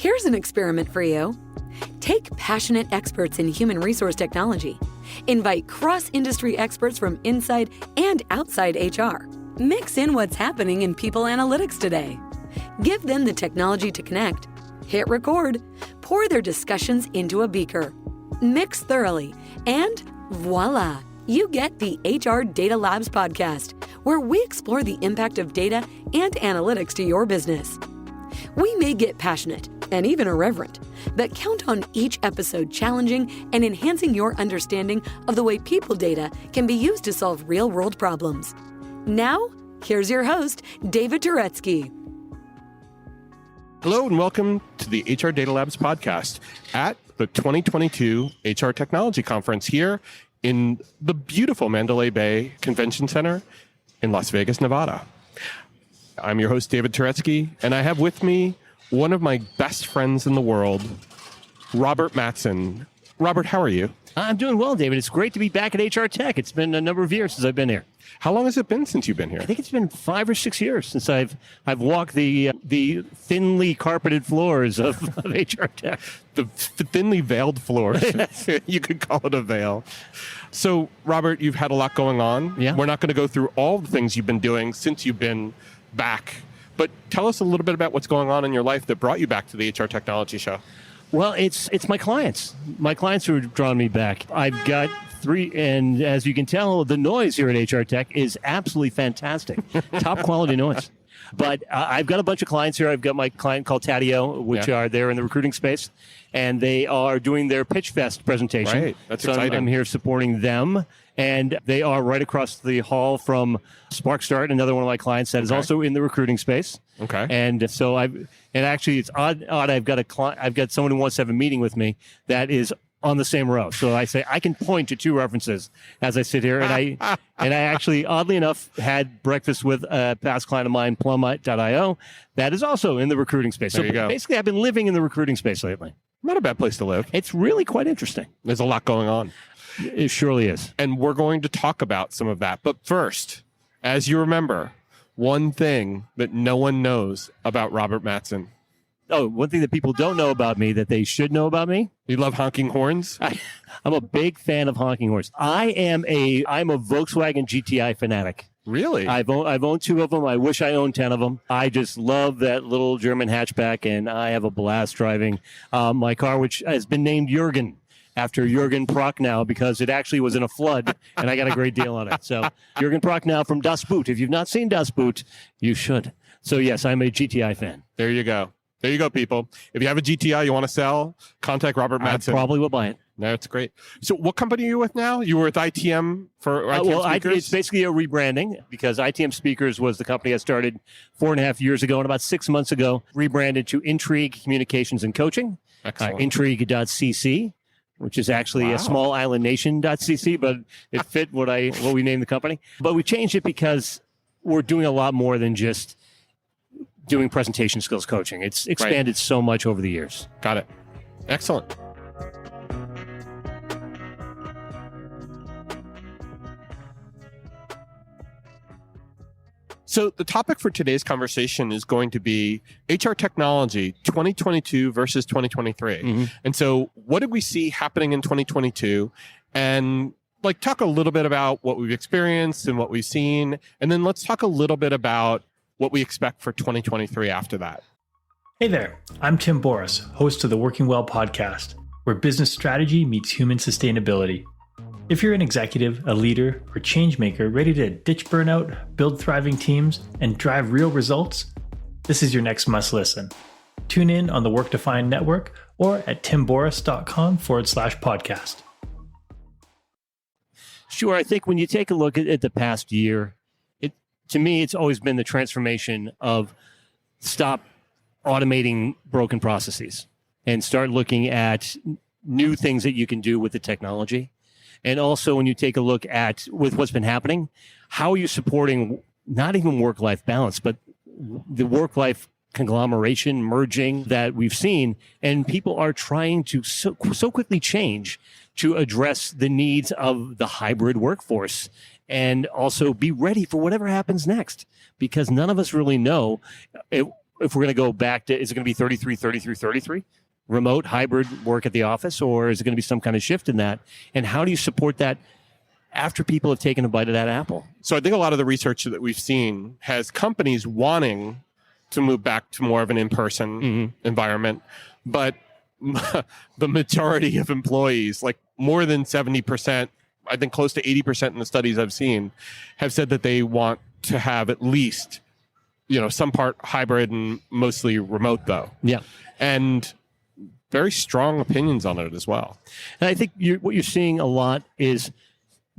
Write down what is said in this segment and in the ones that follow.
Here's an experiment for you. Take passionate experts in human resource technology. Invite cross-industry experts from inside and outside HR. Mix in what's happening in people analytics today. Give them the technology to connect. Hit record. Pour their discussions into a beaker. Mix thoroughly. And voila, you get the HR Data Labs podcast, where we explore the impact of data and analytics to your business. We may get passionate and even irreverent, but count on each episode challenging and enhancing your understanding of the way people data can be used to solve real-world problems. Now, here's your host, David Turetsky. Hello and welcome to the HR Data Labs podcast at the 2022 HR Technology Conference here in the beautiful Mandalay Bay Convention Center in Las Vegas, Nevada. I'm your host, David Turetsky, and I have with me one of my best friends in the world, Robert Mattson. Robert, how are you? I'm doing well, David. It's great to be back at HR Tech. It's been a number of years since I've been here. How long has it been since you've been here? I think it's been 5 or 6 years since I've walked the thinly carpeted floors of HR Tech. The thinly veiled floors. You could call it a veil. So, Robert, you've had a lot going on. Yeah. We're not going to go through all the things you've been doing since you've been back, but tell us a little bit about what's going on in your life that brought you back to the HR Technology Show. Well, it's my clients. My clients who are drawing me back. I've got 3, and as you can tell, the noise here at HR Tech is absolutely fantastic. Top quality noise. But I've got a bunch of clients here. I've got my client called Taddeo, which are there in the recruiting space, and they are doing their Pitch Fest presentation. Right, that's so exciting. I'm here supporting them, and they are right across the hall from SparkStart, another one of my clients that is also in the recruiting space. Okay. And so actually it's odd. I've got someone who wants to have a meeting with me that is on the same row. So I say I can point to 2 references as I sit here, and I actually, oddly enough, had breakfast with a past client of mine, Plumite.io, that is also in the recruiting space. There you go. Basically, I've been living in the recruiting space lately. Not a bad place to live. It's really quite interesting. There's a lot going on. It surely is. And we're going to talk about some of that. But first, as you remember, one thing that no one knows about Robert Mattson. Oh, one thing that people don't know about me that they should know about me. You love honking horns? I'm a big fan of honking horns. I'm a Volkswagen GTI fanatic. Really? I've owned 2 of them. I wish I owned 10 of them. I just love that little German hatchback, and I have a blast driving my car, which has been named Jürgen, after Jürgen Prochnow, because it actually was in a flood, and I got a great deal on it. So Jürgen Prochnow from Das Boot. If you've not seen Das Boot, you should. So yes, I'm a GTI fan. There you go. There you go, people. If you have a GTI you want to sell, contact Robert Mattson. I probably will buy it. No, it's great. So what company are you with now? You were with ITM for ITM Speakers? It's basically a rebranding, because ITM Speakers was the company I started 4.5 years ago, and about 6 months ago, rebranded to INTRIGUE Communications and Coaching. Excellent. INTRIGUE.cc, which is actually a small island nation.cc, but it fit what we named the company. But we changed it because we're doing a lot more than just doing presentation skills coaching. It's expanded so much over the years. Got it. Excellent. So the topic for today's conversation is going to be HR technology 2022 versus 2023. Mm-hmm. And so what did we see happening in 2022? And talk a little bit about what we've experienced and what we've seen. And then let's talk a little bit about what we expect for 2023 after that. Hey there, I'm Tim Boris, host of the Working Well podcast, where business strategy meets human sustainability. If you're an executive, a leader, or change maker ready to ditch burnout, build thriving teams, and drive real results, this is your next must listen. Tune in on the Work Defined Network or at timboris.com/podcast. Sure. I think when you take a look at the past year, to me, it's always been the transformation of stop automating broken processes and start looking at new things that you can do with the technology. And also when you take a look at with what's been happening, how are you supporting not even work-life balance, but the work-life conglomeration, merging that we've seen. And people are trying to so quickly change to address the needs of the hybrid workforce and also be ready for whatever happens next, because none of us really know if we're going to go back to, is it going to be 33, 33, 33? Remote, hybrid work at the office, or is it going to be some kind of shift in that? And how do you support that after people have taken a bite of that apple? So I think a lot of the research that we've seen has companies wanting to move back to more of an in-person environment, but the majority of employees, like more than 70%, I think close to 80% in the studies I've seen, have said that they want to have at least, some part hybrid and mostly remote though. Yeah. And very strong opinions on it as well. And I think what you're seeing a lot is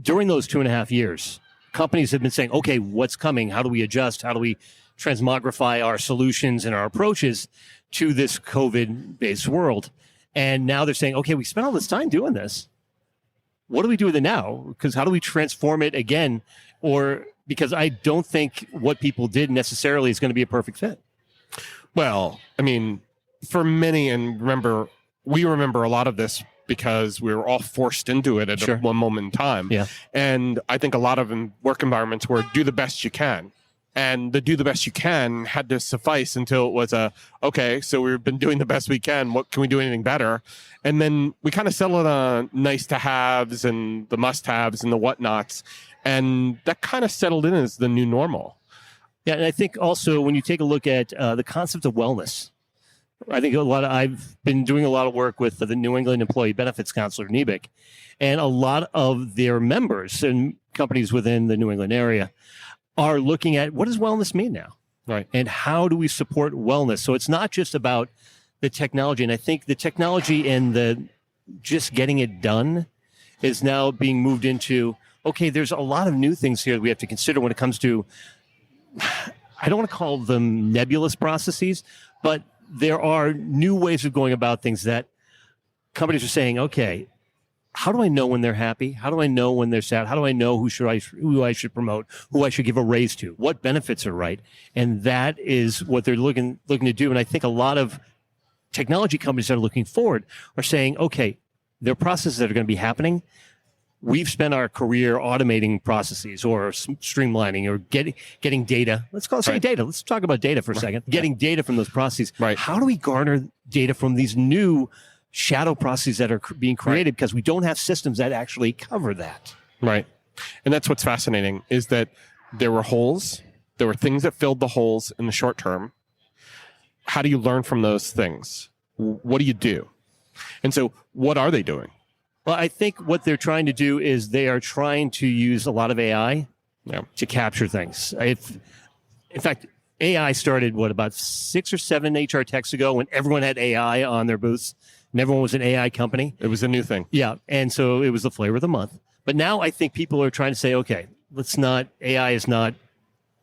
during those 2.5 years, companies have been saying, okay, what's coming? How do we adjust? How do we transmogrify our solutions and our approaches to this COVID-based world? And now they're saying, okay, we spent all this time doing this. What do we do with it now? Because how do we transform it again? Or because I don't think what people did necessarily is going to be a perfect fit. Well, I mean, for many, and we remember a lot of this because we were all forced into it at one moment in time. Yeah. And I think a lot of work environments were do the best you can. And the do the best you can had to suffice until it was okay, so we've been doing the best we can. What can we do anything better? And then we kind of settled on nice to haves and the must haves and the whatnots. And that kind of settled in as the new normal. Yeah. And I think also when you take a look at the concept of wellness, I think I've been doing a lot of work with the New England Employee Benefits Council, NEBIC, and a lot of their members and companies within the New England area are looking at what does wellness mean now? Right. And how do we support wellness? So it's not just about the technology. And I think the technology and the just getting it done is now being moved into, okay, there's a lot of new things here that we have to consider when it comes to, I don't want to call them nebulous processes, but there are new ways of going about things that companies are saying, okay, how do I know when they're happy? How do I know when they're sad? How do I know who I should promote, who I should give a raise to, what benefits are right? And that is what they're looking to do. And I think a lot of technology companies that are looking forward are saying, okay, there are processes that are going to be happening. We've spent our career automating processes or streamlining or getting data. Let's call it data. Let's talk about data for a second. Getting data from those processes. Right. How do we garner data from these new shadow processes that are being created because we don't have systems that actually cover that? Right. And that's what's fascinating is that there were holes. There were things that filled the holes in the short term. How do you learn from those things? What do you do? And so what are they doing? Well, I think what they're trying to do is they are trying to use a lot of AI to capture things. In fact, AI started, about 6 or 7 HR techs ago when everyone had AI on their booths and everyone was an AI company. It was a new thing. Yeah. And so it was the flavor of the month. But now I think people are trying to say, okay, AI is not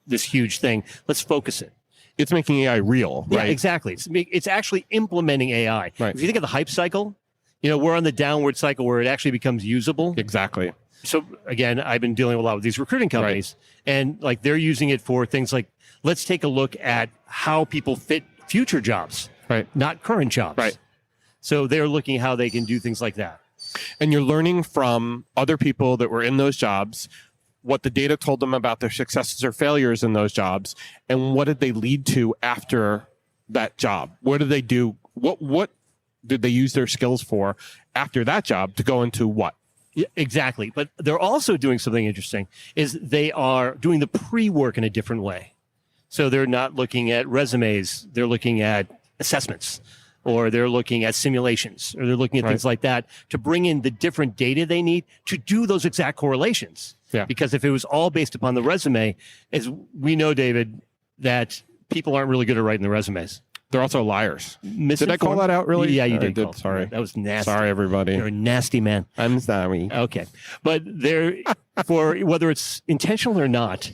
this huge thing. Let's focus it. It's making AI real, right? Yeah, exactly. It's actually implementing AI. Right. If you think of the hype cycle, we're on the downward cycle where it actually becomes usable. Exactly. So again, I've been dealing with a lot with these recruiting companies and they're using it for things like, let's take a look at how people fit future jobs, not current jobs. Right. So they're looking how they can do things like that. And you're learning from other people that were in those jobs, what the data told them about their successes or failures in those jobs, and what did they lead to after that job? What did they do? What did they use their skills for after that job to go into what? Yeah, exactly. But they're also doing something interesting is they are doing the pre-work in a different way. So they're not looking at resumes. They're looking at assessments, or they're looking at simulations, or they're looking at things like that to bring in the different data they need to do those exact correlations. Yeah. Because if it was all based upon the resume, as we know, David, that people aren't really good at writing the resumes. They're also liars. Did I call that out, really? Yeah, you did. Sorry. That was nasty. Sorry, everybody. You're a nasty man. I'm sorry. Okay. But for whether it's intentional or not,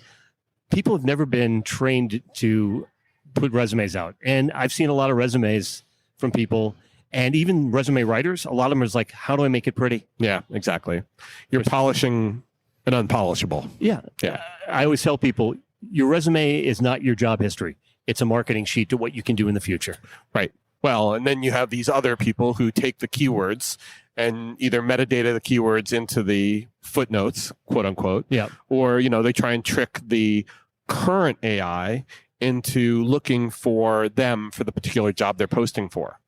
people have never been trained to put resumes out. And I've seen a lot of resumes from people, and even resume writers, a lot of them is like, how do I make it pretty? Yeah, exactly. You're polishing an unpolishable. Yeah. I always tell people, your resume is not your job history. It's a marketing sheet to what you can do in the future. Right. Well, and then you have these other people who take the keywords and either metadata the keywords into the footnotes, quote unquote. Yeah. Or, they try and trick the current AI into looking for them for the particular job they're posting for.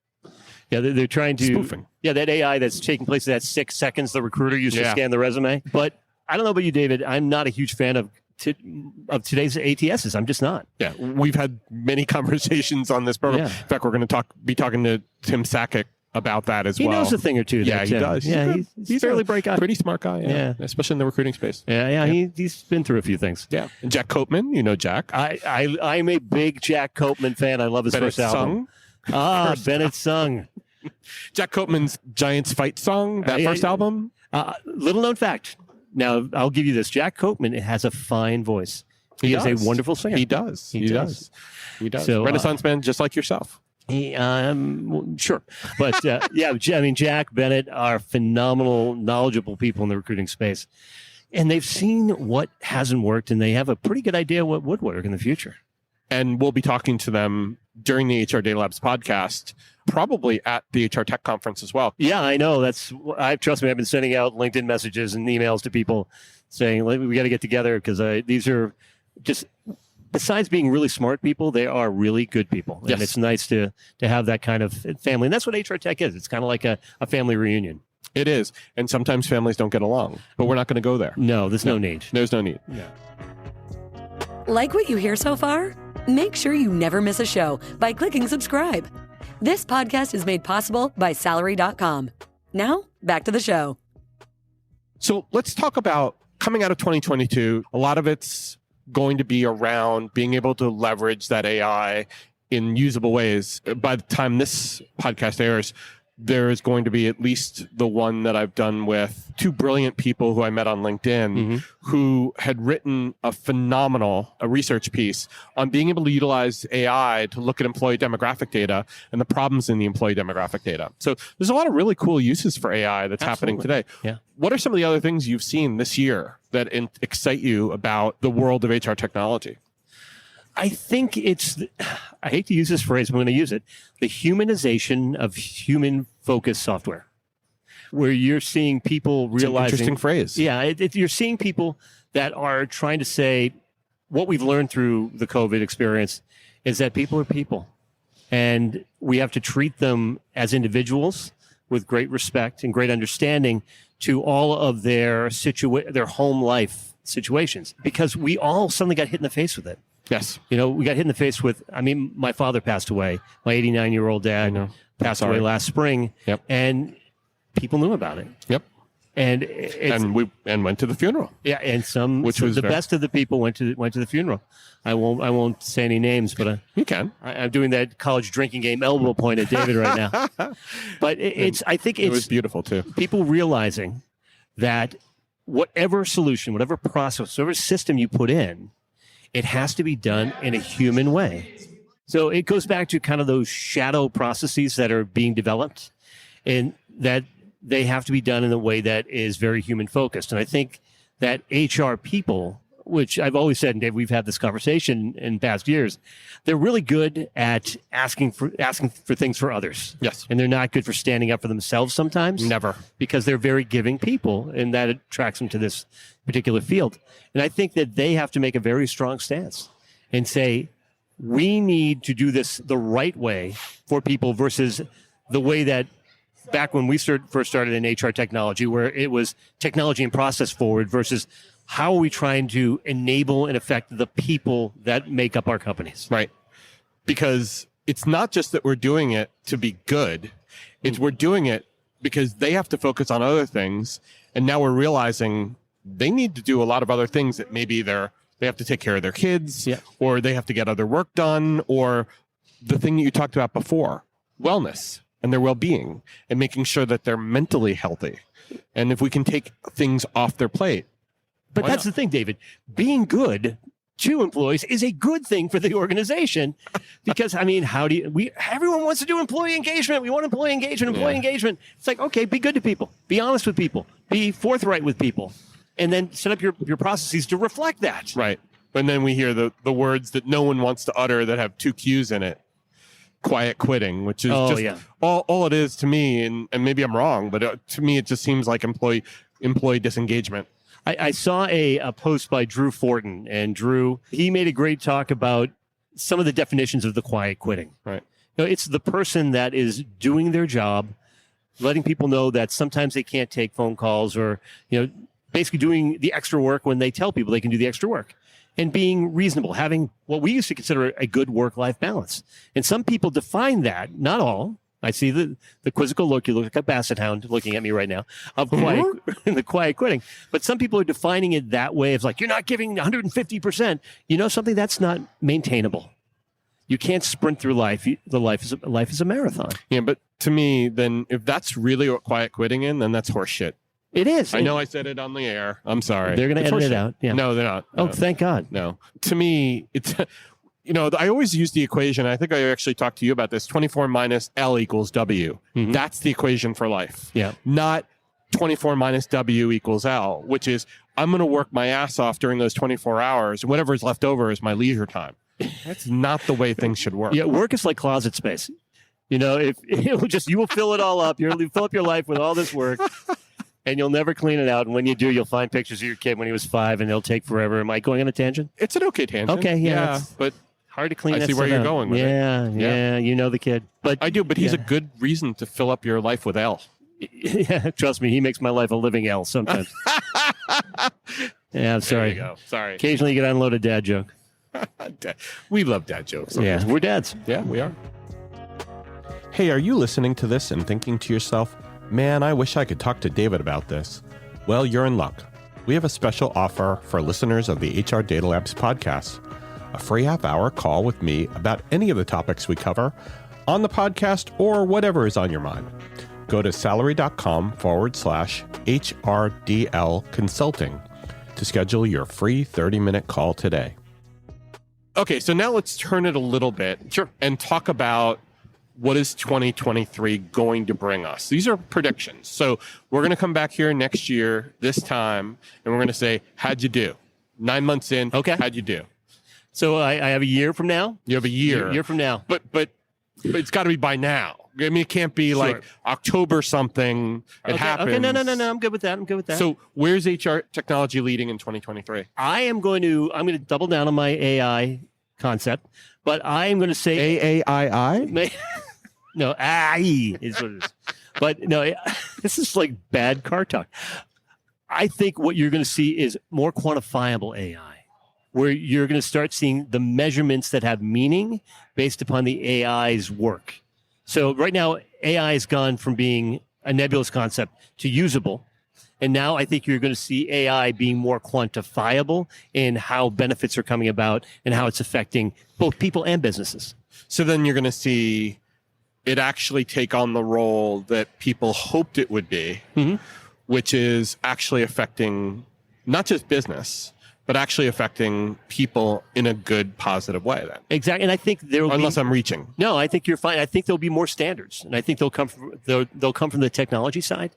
Yeah, they're trying to spoofing. Yeah, that AI that's taking place in that 6 seconds the recruiter used to scan the resume. But I don't know about you, David. I'm not a huge fan of today's ATSs. I'm just not. Yeah, we've had many conversations on this program. Yeah. In fact, we're going to be talking to Tim Sakic about that as well. He knows a thing or two. Yeah, he does. Yeah, he's fairly bright guy. Pretty smart guy. Yeah. Especially in the recruiting space. Yeah. He's been through a few things. Yeah. And Jack Copeman, you know Jack. I'm a big Jack Copeman fan. I love his Bennett first album. Bennett Sung. Jack Copeman's Giants Fight song, that first album. Little known fact. Now, I'll give you this. Jack Copeman has a fine voice. He is a wonderful singer. He does. He does. So, Renaissance man, just like yourself. Sure. But Jack, Bennett are phenomenal, knowledgeable people in the recruiting space. And they've seen what hasn't worked, and they have a pretty good idea what would work in the future. And we'll be talking to them during the HR Data Labs podcast, probably at the HR Tech Conference as well. Yeah, I know. Trust me, I've been sending out LinkedIn messages and emails to people saying, we got to get together because these are just, besides being really smart people, they are really good people. Yes. And it's nice to have that kind of family. And that's what HR Tech is. It's kind of like a family reunion. It is. And sometimes families don't get along, but we're not going to go there. No, there's no need. There's no need. Yeah. Like what you hear so far? Make sure you never miss a show by clicking subscribe. This podcast is made possible by Salary.com. Now, back to the show. So let's talk about coming out of 2022. A lot of it's going to be around being able to leverage that AI in usable ways. By the time this podcast airs, there is going to be at least the one that I've done with 2 brilliant people who I met on LinkedIn who had written a phenomenal research piece on being able to utilize AI to look at employee demographic data and the problems in the employee demographic data. So there's a lot of really cool uses for AI that's happening today. Yeah. What are some of the other things you've seen this year that excite you about the world of HR technology? I think I hate to use this phrase, but I'm going to use it, the humanization of human-focused software, where you're seeing people realizing... It's an interesting phrase. Yeah, you're seeing people that are trying to say, what we've learned through the COVID experience is that people are people, and we have to treat them as individuals with great respect and great understanding to all of their home life situations, because we all suddenly got hit in the face with it. Yes. We got hit in the face with, my father passed away. My 89-year-old dad passed away last spring. Yep. And people knew about it. Yep. And went to the funeral. Yeah, and the best of the people went to the funeral. I won't say any names, but you can. I'm doing that college drinking game elbow point at David right now. But I think it was beautiful too. People realizing that whatever solution, whatever process, whatever system you put in, it has to be done in a human way. So it goes back to kind of those shadow processes that are being developed, and that they have to be done in a way that is very human focused. And I think that HR people, which I've always said, and Dave, we've had this conversation in past years, they're really good at asking for things for others. Yes. And they're not good for standing up for themselves sometimes. Never. Because they're very giving people, and that attracts them to this particular field. And I think that they have to make a very strong stance and say, we need to do this the right way for people versus the way that back when we first started in HR technology, where it was technology and process forward versus how are we trying to enable and affect the people that make up our companies? Right. Because it's not just that we're doing it to be good. It's we're doing it because they have to focus on other things. And now we're realizing they need to do a lot of other things that maybe they have to take care of their kids, or they have to get other work done, or the thing that you talked about before, wellness and their well-being, and making sure that they're mentally healthy. And if we can take things off their plate. But that's the thing, David. Being good to employees is a good thing for the organization, because everyone wants to do employee engagement. We want employee engagement. It's like, okay, be good to people, be honest with people, be forthright with people, and then set up your processes to reflect that. Right. And then we hear the words that no one wants to utter that have 2 Q's in it. Quiet quitting, which is all it is to me, and maybe I'm wrong, but to me it just seems like employee disengagement. I saw a post by Drew Fortin, and Drew, he made a great talk about some of the definitions of the quiet quitting. Right. It's the person that is doing their job, letting people know that sometimes they can't take phone calls, or, basically doing the extra work when they tell people they can do the extra work, and being reasonable, having what we used to consider a good work-life balance. And some people define that, not all. I see the quizzical look. You look like a basset hound looking at me right now of the quiet quitting. But some people are defining it that way. It's like, you're not giving 150%. Something that's not maintainable. You can't sprint through life. Life is a marathon. Yeah, but to me, then if that's really what quiet quitting is, then that's horseshit. It is. I know I said it on the air. I'm sorry. They're going to edit it out. Yeah. No, they're not. Oh, No. thank God. No. To me, it's, I always use the equation. I think I actually talked to you about this. 24 minus L equals W. Mm-hmm. That's the equation for life. Yeah. Not 24 minus W equals L, which is I'm going to work my ass off during those 24 hours. Whatever's left over is my leisure time. That's not the way things should work. Yeah, work is like closet space. If you will fill it all up. You'll fill up your life with all this work. And you'll never clean it out. And when you do, you'll find pictures of your kid when he was 5, and they'll take forever. Am I going on a tangent? It's an okay tangent. Okay, yeah. But hard to clean I that see where stuff you're out. going with it. Yeah, you know the kid. But I do, but he's a yeah. good reason to fill up your life with L. Yeah, trust me, he makes my life a living L sometimes. Yeah, I'm sorry. There you go. Sorry. Occasionally you get unload a dad joke. We love dad jokes. Yeah, we're dads. Yeah, we are. Hey, are you listening to this and thinking to yourself, man, I wish I could talk to David about this? Well, you're in luck. We have a special offer for listeners of the HR Data Labs podcast. A free half-hour call with me about any of the topics we cover on the podcast or whatever is on your mind. Go to salary.com/HRDL consulting to schedule your free 30-minute call today. Okay, so now let's turn it a little bit and talk about what is 2023 going to bring us. These are predictions. So we're going to come back here next year, this time, and we're going to say, how'd you do? 9 months in, Okay. How'd you do? So I have a year from now. You have a year. Year from now. But it's got to be by now. I mean, it can't be like October something. It happens. Okay, no. I'm good with that. So where's HR technology leading in 2023? I'm going to double down on my AI concept, but I'm going to say AAII? No, AI is what it is. But no, this is like bad car talk. I think what you're going to see is more quantifiable AI, where you're going to start seeing the measurements that have meaning based upon the AI's work. So right now, AI has gone from being a nebulous concept to usable. And now I think you're going to see AI being more quantifiable in how benefits are coming about and how it's affecting both people and businesses. So then you're going to see it actually take on the role that people hoped it would be, which is actually affecting not just business, but actually affecting people in a good, positive way. Then Exactly. And I think there will unless I'm reaching. No, I think you're fine. I think there'll be more standards, and I think they'll come from the technology side,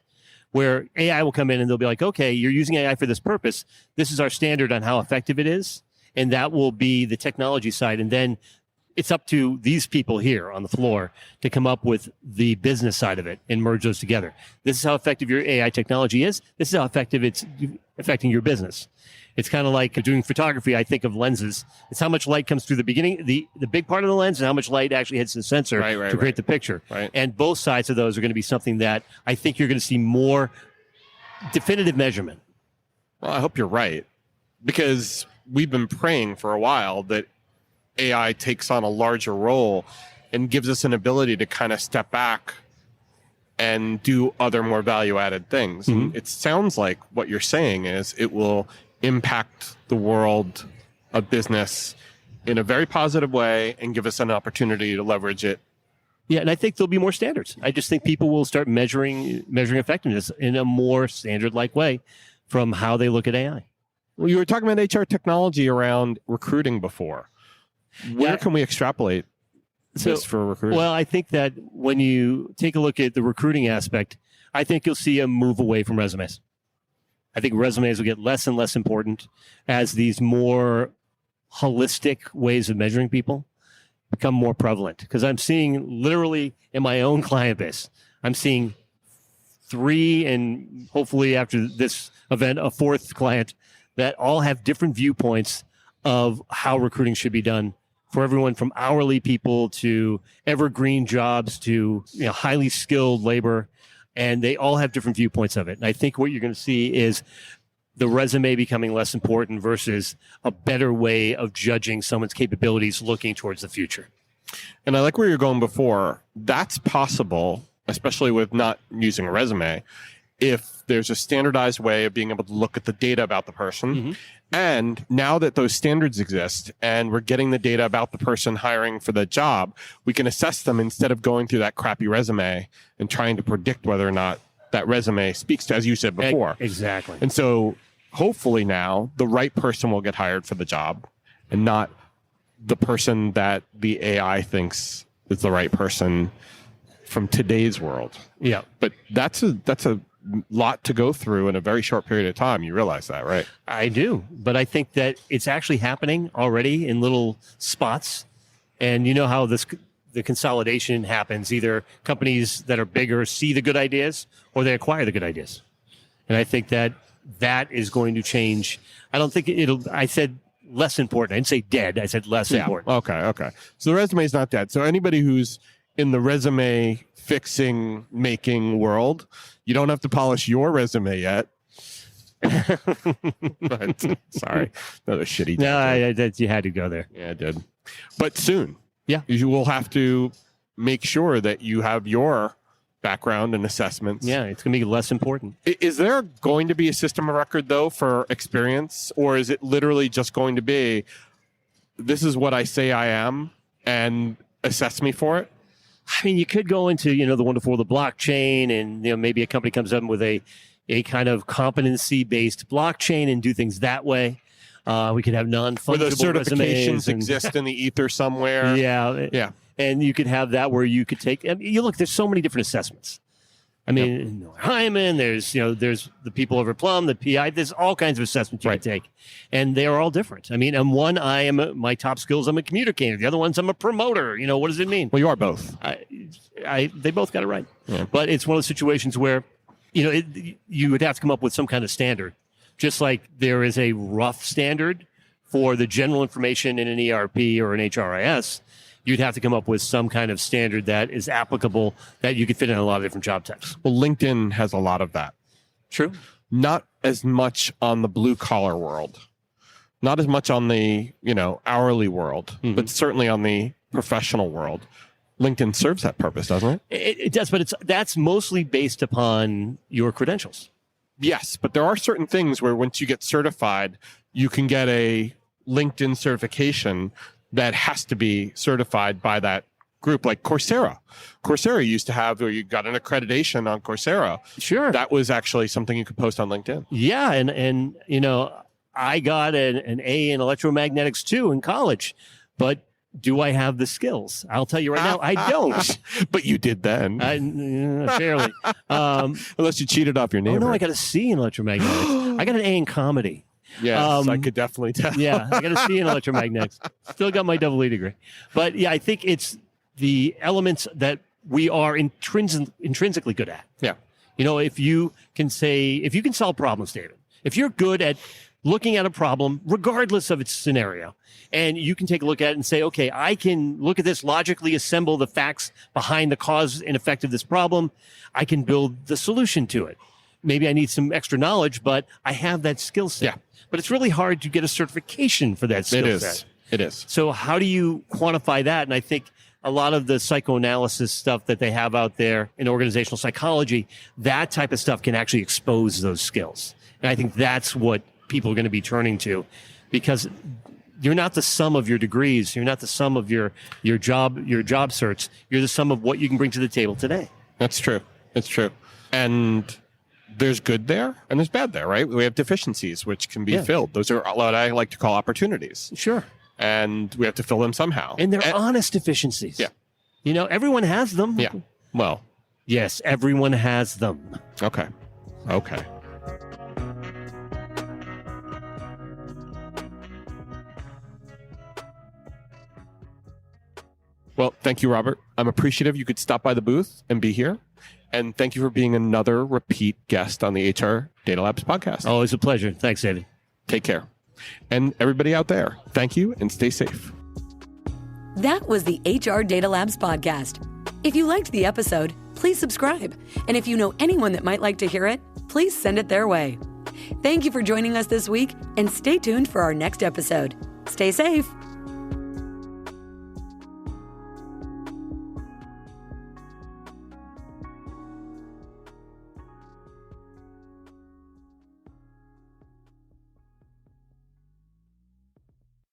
where AI will come in and they'll be like, okay, you're using AI for this purpose. This is our standard on how effective it is, and that will be the technology side. And then it's up to these people here on the floor to come up with the business side of it and merge those together. This is how effective your AI technology is. This is how effective it's affecting your business. It's kind of like doing photography. I think of lenses. It's how much light comes through the beginning, the big part of the lens, and how much light actually hits the sensor to create the picture. Right. And both sides of those are going to be something that I think you're going to see more definitive measurement. Well, I hope you're right, because we've been praying for a while that AI takes on a larger role and gives us an ability to kind of step back and do other more value-added things. And it sounds like what you're saying is it will impact the world of business in a very positive way and give us an opportunity to leverage it. Yeah, and I think there'll be more standards. I just think people will start measuring effectiveness in a more standard-like way from how they look at AI. Well, you were talking about HR technology around recruiting before. Where can we extrapolate this for recruiting? Well, I think that when you take a look at the recruiting aspect, I think you'll see a move away from resumes. I think resumes will get less and less important as these more holistic ways of measuring people become more prevalent. Because I'm seeing literally in my own client base, I'm seeing 3, and hopefully after this event, a 4th client that all have different viewpoints of how recruiting should be done for everyone from hourly people to evergreen jobs to highly skilled labor, and they all have different viewpoints of it. And I think what you're going to see is the resume becoming less important versus a better way of judging someone's capabilities looking towards the future. And I like where you're going before. That's possible, especially with not using a resume, if there's a standardized way of being able to look at the data about the person. Mm-hmm. And now that those standards exist and we're getting the data about the person hiring for the job, we can assess them instead of going through that crappy resume and trying to predict whether or not that resume speaks to, as you said before. Exactly. And so hopefully now the right person will get hired for the job and not the person that the AI thinks is the right person from today's world. Yeah. But that's a lot to go through in a very short period of time. You realize that, right? I do. But I think that it's actually happening already in little spots. And you know how the consolidation happens. Either companies that are bigger see the good ideas or they acquire the good ideas. And I think that is going to change. I don't think I said less important. I didn't say dead. I said less important. Okay. So the resume is not dead. So anybody who's in the resume fixing, making world, you don't have to polish your resume yet. But, sorry. Another shitty. No, you had to go there. Yeah, I did. But soon. Yeah. You will have to make sure that you have your background and assessments. Yeah, it's going to be less important. Is there going to be a system of record, though, for experience? Or is it literally just going to be, this is what I say I am, and assess me for it? I mean, you could go into, the wonderful world of blockchain, and maybe a company comes up with a kind of competency-based blockchain and do things that way. We could have non-fungible where those certifications resumes exist in the ether somewhere. Yeah. And you could have that where you could take. Look, there's so many different assessments. I mean, Hyman, there's the people over Plum, the PI. There's all kinds of assessments you can take, and they are all different. I mean, one, my top skills, I'm a communicator. The other one's I'm a promoter. What does it mean? Well, you are both. They both got it right. Yeah. But it's one of those situations where, you would have to come up with some kind of standard, just like there is a rough standard for the general information in an ERP or an HRIS. You'd have to come up with some kind of standard that is applicable that you could fit in a lot of different job types. Well, LinkedIn has a lot of that. True. Not as much on the blue collar world, not as much on the, hourly world, but certainly on the professional world. LinkedIn serves that purpose, doesn't it? It does, but that's mostly based upon your credentials. Yes, but there are certain things where once you get certified, you can get a LinkedIn certification that has to be certified by that group, like Coursera. Coursera used to have, or you got an accreditation on Coursera. Sure. That was actually something you could post on LinkedIn. Yeah, and I got an A in electromagnetics too in college, but do I have the skills? I'll tell you right now, I don't. But you did then. Fairly. Unless you cheated off your neighbor. Oh, no, I got a C in electromagnetics. I got an A in comedy. Yes, I could definitely tell. Yeah, I got a C in electromagnetics. Still got my double E degree. But yeah, I think it's the elements that we are intrinsically good at. Yeah. If you can solve problems, David, if you're good at looking at a problem, regardless of its scenario, and you can take a look at it and say, okay, I can look at this, logically assemble the facts behind the cause and effect of this problem. I can build the solution to it. Maybe I need some extra knowledge, but I have that skill set. Yeah. But it's really hard to get a certification for that skill set. It is. So how do you quantify that? And I think a lot of the psychoanalysis stuff that they have out there in organizational psychology, that type of stuff can actually expose those skills. And I think that's what people are going to be turning to, because you're not the sum of your degrees. You're not the sum of your job certs. You're the sum of what you can bring to the table today. That's true. It's true. And there's good there and there's bad there, right? We have deficiencies which can be filled. Those are what I like to call opportunities. Sure. And we have to fill them somehow. And they're honest deficiencies. Yeah. Everyone has them. Yeah. Well. Yes, everyone has them. Okay. Well, thank you, Robert. I'm appreciative you could stop by the booth and be here. And thank you for being another repeat guest on the HR Data Labs podcast. Always a pleasure. Thanks, David. Take care. And everybody out there, thank you and stay safe. That was the HR Data Labs podcast. If you liked the episode, please subscribe. And if you know anyone that might like to hear it, please send it their way. Thank you for joining us this week, and stay tuned for our next episode. Stay safe.